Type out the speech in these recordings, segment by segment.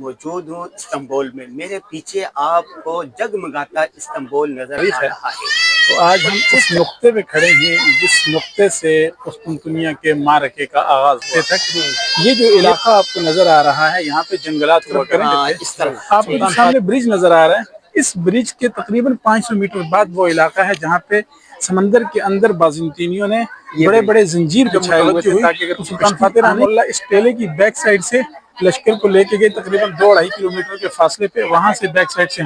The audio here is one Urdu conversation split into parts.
موجود ہوں استنبول میں. میرے پیچھے آپ کو جگمگاتا استنبول نظر آ رہا ہے. تو آج ہم اس نقطے پہ کھڑے ہیں جس نقطے سے قسطنطنیہ کے معرکے کا آغاز ہوا تک. یہ جو علاقہ آپ کو نظر آ رہا ہے یہاں پہ جنگلات ہوا کرتے تھے. آپ کو سامنے برج نظر آ رہا ہے. اس برج کے تقریباً 500 میٹر بعد وہ علاقہ ہے جہاں پہ سمندر کے اندر بازنطینیوں نے بڑے بڑے زنجیر بچھائے ہوئے تھے تاکہ اگر سلطان فاتح رحمہ اللہ اس ٹیلے کی بیک سائڈ سے لشکر کو لے کے گئے تقریباً 2-2.5 کلومیٹر کے فاصلے پہ. وہاں سے بیک سائڈ سے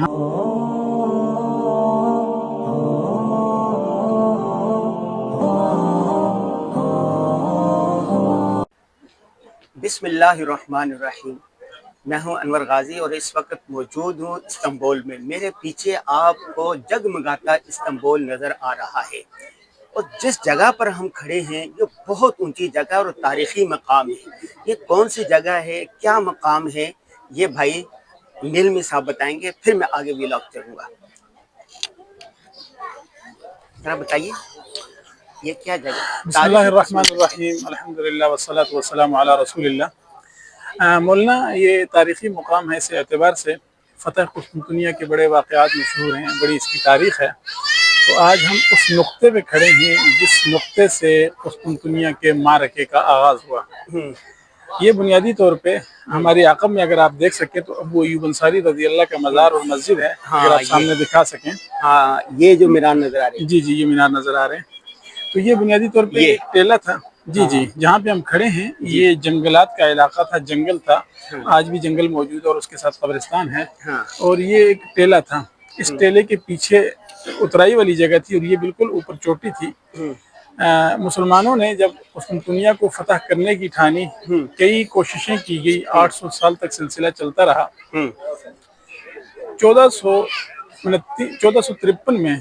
بسم اللہ الرحمن الرحیم. میں ہوں انور غازی اور اس وقت موجود ہوں استنبول میں. میرے پیچھے آپ کو جگمگاتا استنبول نظر آ رہا ہے. اور جس جگہ پر ہم کھڑے ہیں یہ بہت اونچی جگہ اور تاریخی مقام ہے. یہ کون سی جگہ ہے, کیا مقام ہے, یہ بھائی نیلمی صاحب بتائیں گے, پھر میں آگے ویلاگ چلوں گا. ذرا بتائیے یہ کیا جگہ. بسم اللہ الرحمن الرحیم. الحمدللہ والصلاة والسلام علی رسول اللہ. مولانا یہ تاریخی مقام ہے اس اعتبار سے فتح قسطنطنیہ کے بڑے واقعات مشہور ہیں, بڑی اس کی تاریخ ہے. تو آج ہم اس نقطے پہ کھڑے ہیں جس نقطے سے قسطنطنیہ کے معرکے کا آغاز ہوا. یہ بنیادی طور پہ ہماری عقب میں اگر آپ دیکھ سکیں تو ابو ایوب انصاری رضی اللہ کا مزار اور مسجد ہے. اگر آپ سامنے دکھا سکیں. ہاں یہ جو مینار نظر آ رہی ہے. جی یہ مینار نظر آ رہے ہیں. تو یہ بنیادی طور پہ ایک ٹیلہ تھا. جی جہاں پہ ہم کھڑے ہیں یہ جنگلات کا علاقہ تھا, جنگل تھا. آج بھی جنگل موجود ہے اور اس کے ساتھ قبرستان ہے. اور یہ ایک ٹیلہ تھا. اس ٹیلے کے پیچھے اترائی والی جگہ تھی اور یہ بالکل اوپر چوٹی تھی. مسلمانوں نے جب قسطنطنیہ کو فتح کرنے کی ٹھانی, کئی کوششیں کی گئی. 800 سال تک سلسلہ چلتا رہا. 1453 میں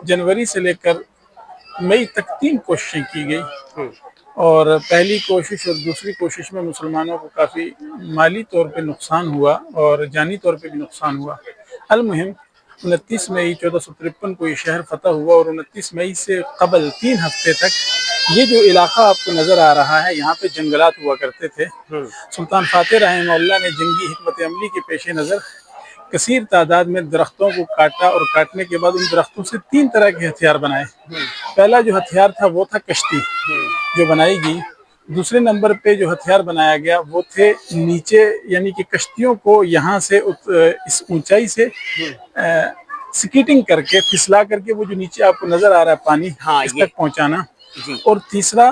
جنوری سے لے کر مئی تک 3 کوششیں کی گئی. اور پہلی کوشش اور دوسری کوشش میں مسلمانوں کو کافی مالی طور پہ نقصان ہوا اور جانی طور پہ بھی نقصان ہوا. المہم 29 مئی 1453 کو یہ شہر فتح ہوا اور 29 مئی سے قبل 3 ہفتے تک یہ جو علاقہ آپ کو نظر آ رہا ہے یہاں پہ جنگلات ہوا کرتے تھے. سلطان فاتح رحمہ اللہ نے جنگی حکمت عملی کے پیش نظر کثیر تعداد میں درختوں کو کاٹا اور کاٹنے کے بعد ان درختوں سے 3 طرح کے ہتھیار بنائے. پہلا جو ہتھیار تھا وہ تھا کشتی جو بنائی گئی. دوسرے نمبر پہ جو ہتھیار بنایا گیا وہ تھے نیچے, یعنی کہ کشتیوں کو یہاں سے اس اونچائی سے سکیٹنگ کر کے پھسلا کر کے وہ جو نیچے آپ کو نظر آ رہا ہے پانی اس تک پہنچانا. اور تیسرا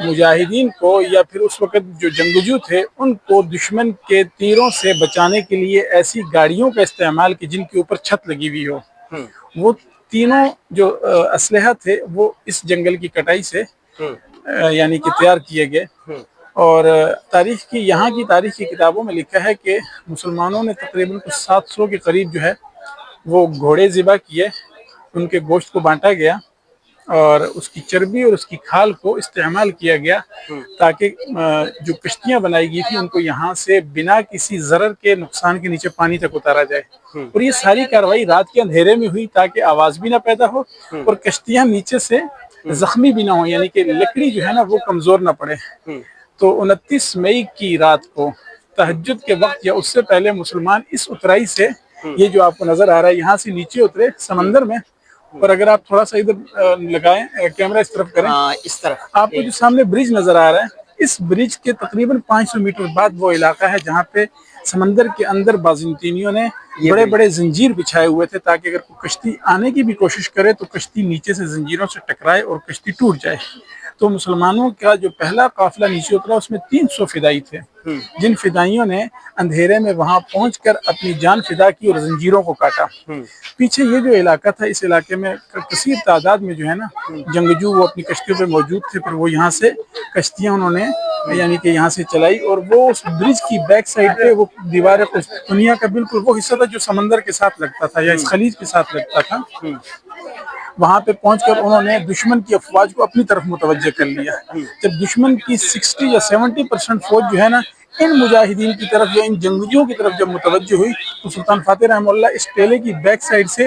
مجاہدین کو یا پھر اس وقت جو جنگجو تھے ان کو دشمن کے تیروں سے بچانے کے لیے ایسی گاڑیوں کا استعمال کی جن کے اوپر چھت لگی ہوئی ہو. وہ تینوں جو اسلحہ تھے وہ اس جنگل کی کٹائی سے یعنی کہ تیار کیے گئے. اور یہاں کی تاریخ کی کتابوں میں لکھا ہے کہ مسلمانوں نے تقریباً 700 کے قریب جو ہے وہ گھوڑے ذبح کیے. ان کے گوشت کو بانٹا گیا اور اس کی چربی اور اس کی کھال کو استعمال کیا گیا تاکہ جو کشتیاں بنائی گئی تھیں ان کو یہاں سے بنا کسی ضرر کے نقصان کے نیچے پانی تک اتارا جائے. اور یہ ساری کارروائی رات کے اندھیرے میں ہوئی تاکہ آواز بھی نہ پیدا ہو اور کشتیاں نیچے سے زخمی بھی نہ ہوں, یعنی کہ لکڑی جو ہے نا وہ کمزور نہ پڑے. تو 29 مئی کی رات کو تہجد کے وقت یا اس سے پہلے مسلمان اس اترائی سے, یہ جو آپ کو نظر آ رہا ہے یہاں سے نیچے اترے سمندر میں. اور اگر آپ تھوڑا سا ادھر لگائیں کیمرہ اس طرف کریں, اس طرف آپ کو جو سامنے برج نظر آ رہا ہے اس برج کے تقریباً 500 میٹر بعد وہ علاقہ ہے جہاں پہ سمندر کے اندر بازنطینیوں نے بڑے بڑے زنجیر بچھائے ہوئے تھے تاکہ اگر کوئی کشتی آنے کی بھی کوشش کرے تو کشتی نیچے سے زنجیروں سے ٹکرائے اور کشتی ٹوٹ جائے. تو مسلمانوں کا جو پہلا قافلہ نیچے اترا اس میں 300 فدائی تھے جن فدائیوں نے اندھیرے میں وہاں پہنچ کر اپنی جان فدا کی اور زنجیروں کو کاٹا. پیچھے یہ جو علاقہ تھا اس علاقے میں کثیر تعداد میں جو ہے نا جنگجو وہ اپنی کشتیوں پہ موجود تھے, پر وہ یہاں سے کشتیاں انہوں نے یعنی کہ یہاں سے چلائی. اور وہ اس برج کی بیک سائڈ پہ وہ دیوار قسطنطنیہ کا بالکل وہ حصہ تھا جو سمندر کے ساتھ لگتا تھا یا اس خلیج کے ساتھ لگتا تھا. وہاں پہ پہنچ کر انہوں نے دشمن کی افواج کو اپنی طرف متوجہ کر لیا. جب دشمن کی 60 یا 70% فوج جو ہے نا ان مجاہدین کی طرف یا ان جنگجوؤں کی طرف جب متوجہ ہوئی تو سلطان فاتح رحمہ اللہ اس ٹیلے کی بیک سائڈ سے